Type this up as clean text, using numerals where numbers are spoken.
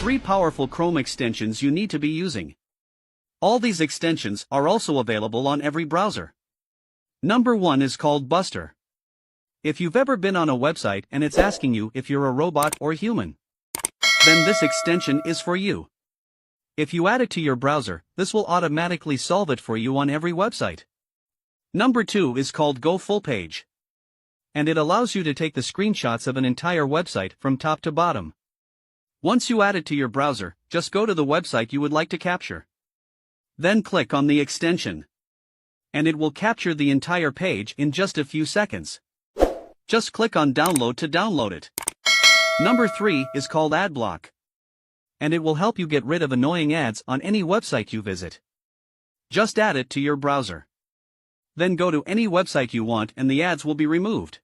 3 powerful Chrome extensions you need to be using. All these extensions are also available on every browser. Number 1 is called Buster. If you've ever been on a website and it's asking you if you're a robot or human, then this extension is for you. If you add it to your browser, this will automatically solve it for you on every website. Number 2 is called Go Full Page. And it allows you to take the screenshots of an entire website from top to bottom. Once you add it to your browser, just go to the website you would like to capture. Then click on the extension. And it will capture the entire page in just a few seconds. Just click on Download to download it. Number 3 is called Adblock. And it will help you get rid of annoying ads on any website you visit. Just add it to your browser. Then go to any website you want and the ads will be removed.